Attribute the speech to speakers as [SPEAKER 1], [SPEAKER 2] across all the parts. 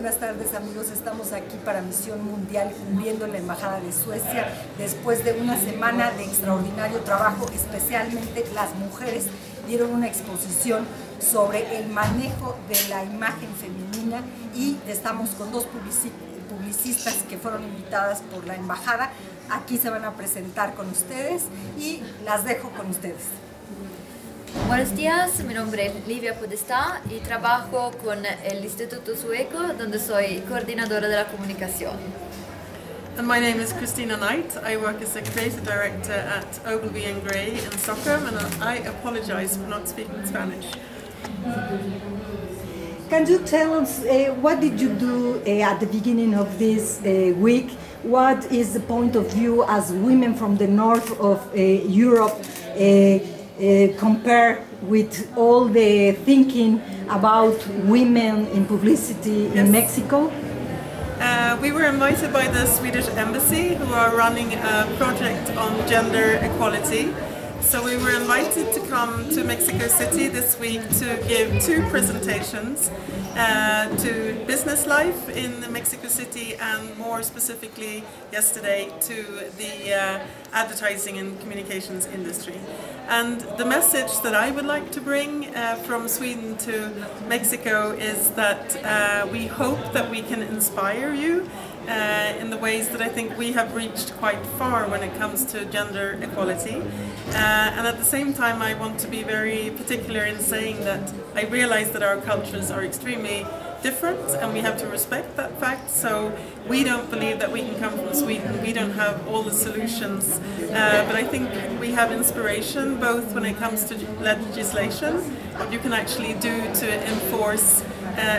[SPEAKER 1] Buenas tardes amigos, estamos aquí para Misión Mundial cubriendo la Embajada de Suecia después de una semana de extraordinario trabajo. Especialmente las mujeres dieron una exposición sobre el manejo de la imagen femenina y estamos con dos publicistas que fueron invitadas por la Embajada. Aquí se van a presentar con ustedes y las dejo con ustedes.
[SPEAKER 2] Buenos días, mi nombre es Livia Podesta y trabajo con el Instituto Sueco, donde soy coordinadora de la comunicación.
[SPEAKER 3] And my name is Christina Knight. I work as a creative director at Ogilvy Gray in Stockholm, and I apologize for not speaking Spanish.
[SPEAKER 1] Can you tell us what did you do at the beginning of this week? What is the point of view as women from the north of Europe compare with all the thinking about women in publicity in Mexico?
[SPEAKER 3] We were invited by the Swedish Embassy, who are running a project on gender equality. So we were invited to come to Mexico City this week to give two presentations to business life in Mexico City, and more specifically yesterday to the advertising and communications industry. And the message that I would like to bring from Sweden to Mexico is that we hope that we can inspire you in the ways that I think we have reached quite far when it comes to gender equality. And at the same time, I want to be very particular in saying that I realize that our cultures are extremely different and we have to respect that fact. So we don't believe that we can come from Sweden, we don't have all the solutions, but I think we have inspiration both when it comes to legislation, what you can actually do to enforce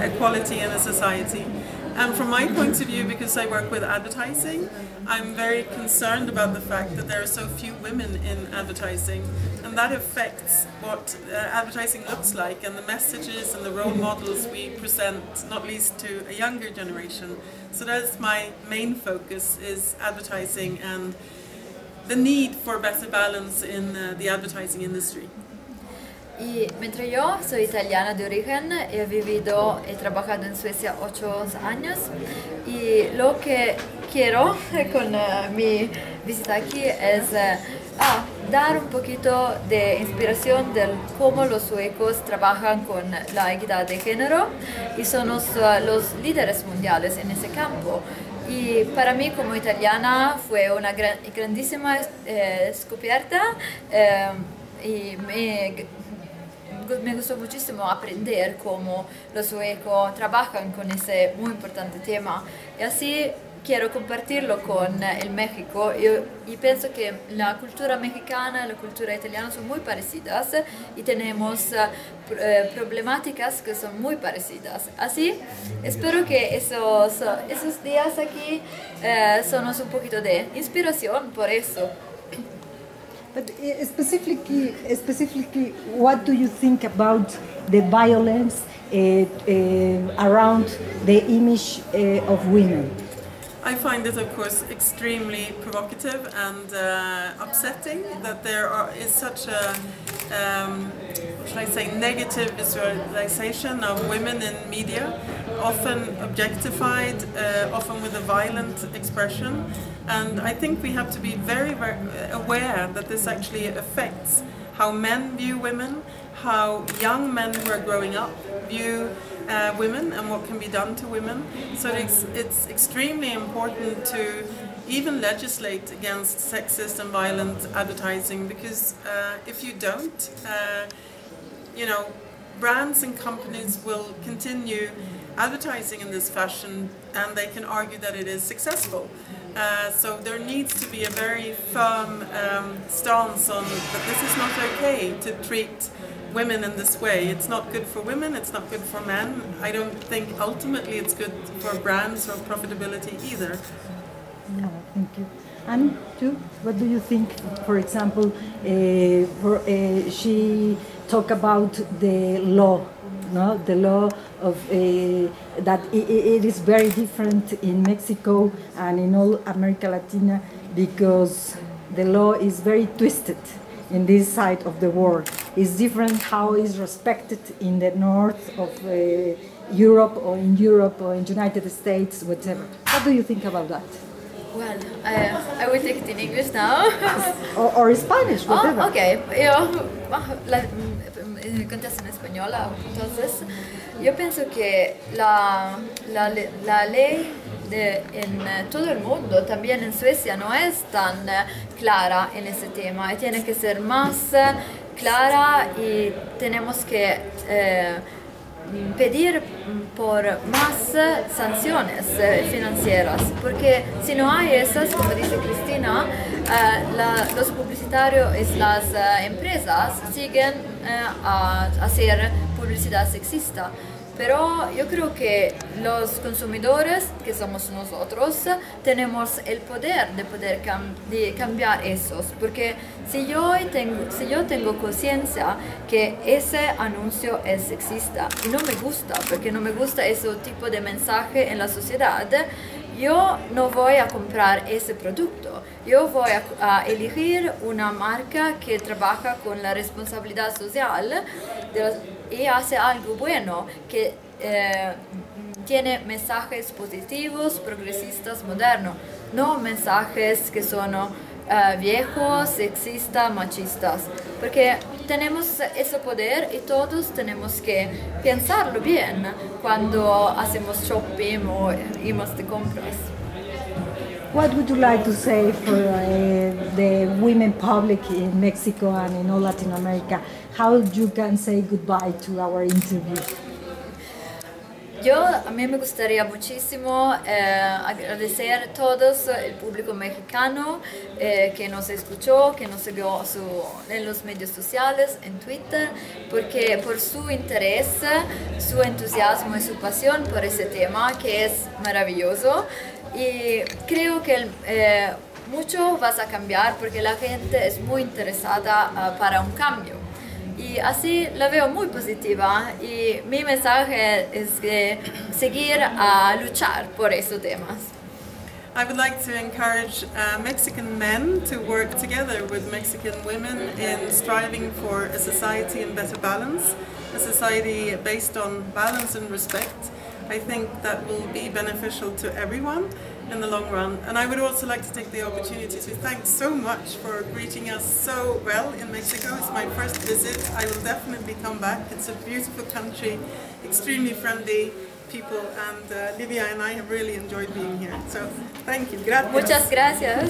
[SPEAKER 3] equality in a society. And from my point of view, because I work with advertising, I'm very concerned about the fact that there are so few women in advertising, and that affects what advertising looks like and the messages and the role models we present, not least to a younger generation. So that's my main focus, is advertising and the need for better balance in the advertising industry.
[SPEAKER 2] Y mientras yo soy italiana de origen, he vivido y trabajado en Suecia 8 años, y lo que quiero con mi visita aquí es dar un poquito de inspiración de cómo los suecos trabajan con la equidad de género y son los líderes mundiales en ese campo. Y para mí como italiana fue una grandísima descubierta y me gustó muchísimo aprender cómo los suecos trabajan con ese muy importante tema, y así quiero compartirlo con el México. Y pienso que la cultura mexicana y la cultura italiana son muy parecidas y tenemos problemáticas que son muy parecidas. Así espero que esos días aquí son un poquito de inspiración por eso.
[SPEAKER 1] But specifically, what do you think about the violence around the image of women?
[SPEAKER 3] I find it, of course, extremely provocative and upsetting that there is such a, shall I say, negative visualization of women in media, often objectified, often with a violent expression. And I think we have to be very, very aware that this actually affects how men view women, how young men who are growing up view women and what can be done to women. So it's extremely important to even legislate against sexist and violent advertising, because if you don't, you know, brands and companies will continue advertising in this fashion and they can argue that it is successful. So there needs to be a very firm stance on that this is not okay to treat women in this way. It's not good for women, it's not good for men. I don't think ultimately it's good for brands or profitability either.
[SPEAKER 1] No, thank you. And too, what do you think? For example, she talked about the law, no? The law of that it is very different in Mexico and in all America Latina, because the law is very twisted in this side of the world. It's different how it's respected in the north of Europe or in United States, whatever. What do you think about that?
[SPEAKER 2] Well, I will take it in English now.
[SPEAKER 1] or Spanish, whatever.
[SPEAKER 2] Oh, ok, yo contesto en española. Entonces, yo pienso que la ley en todo el mundo, también en Suecia, no es tan clara en ese tema y tiene que ser más clara y tenemos que pedir por más sanciones financieras, porque si no hay esas, como dice Cristina, los publicitarios y las empresas siguen a hacer publicidad sexista. Pero yo creo que los consumidores, que somos nosotros, tenemos el poder de cambiar esos. Porque si yo tengo conciencia que ese anuncio es sexista y no me gusta, porque no me gusta ese tipo de mensaje en la sociedad, yo no voy a comprar ese producto. Yo voy a elegir una marca que trabaja con la responsabilidad social y hace algo bueno, que tiene mensajes positivos, progresistas, modernos, no mensajes que son viejos, sexistas, machistas, porque tenemos ese poder y todos tenemos que pensarlo bien cuando hacemos shopping o íbamos de compras.
[SPEAKER 1] What would you like to say for the women public in Mexico and in all Latin America? How you can say goodbye to our interview?
[SPEAKER 2] A mí me gustaría muchísimo agradecer a todos el público mexicano que nos escuchó, que nos siguió en los medios sociales, en Twitter, porque por su interés, su entusiasmo y su pasión por ese tema que es maravilloso. Y creo que mucho va a cambiar porque la gente es muy interesada para un cambio. Y así la veo muy positiva y mi mensaje es que seguir a luchar por esos temas.
[SPEAKER 3] I would like to encourage Mexican men to work together with Mexican women in striving for a society in better balance, a society based on balance and respect. I think that will be beneficial to everyone in the long run. And I would also like to take the opportunity to thank so much for greeting us so well in Mexico. It's my first visit. I will definitely come back. It's a beautiful country, extremely friendly people, and Livia and I have really enjoyed being here. So thank you. Gracias.
[SPEAKER 2] Muchas gracias.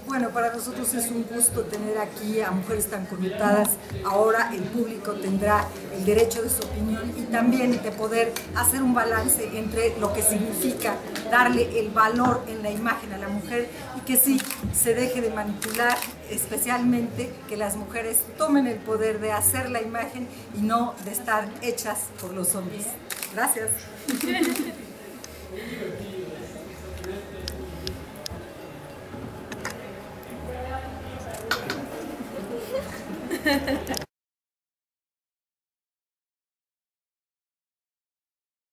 [SPEAKER 1] Bueno, para nosotros es un gusto tener aquí a mujeres tan connotadas. Ahora el público tendrá el derecho de su opinión y también de poder hacer un balance entre lo que significa darle el valor en la imagen a la mujer y que sí se deje de manipular, especialmente que las mujeres tomen el poder de hacer la imagen y no de estar hechas por los hombres. Gracias.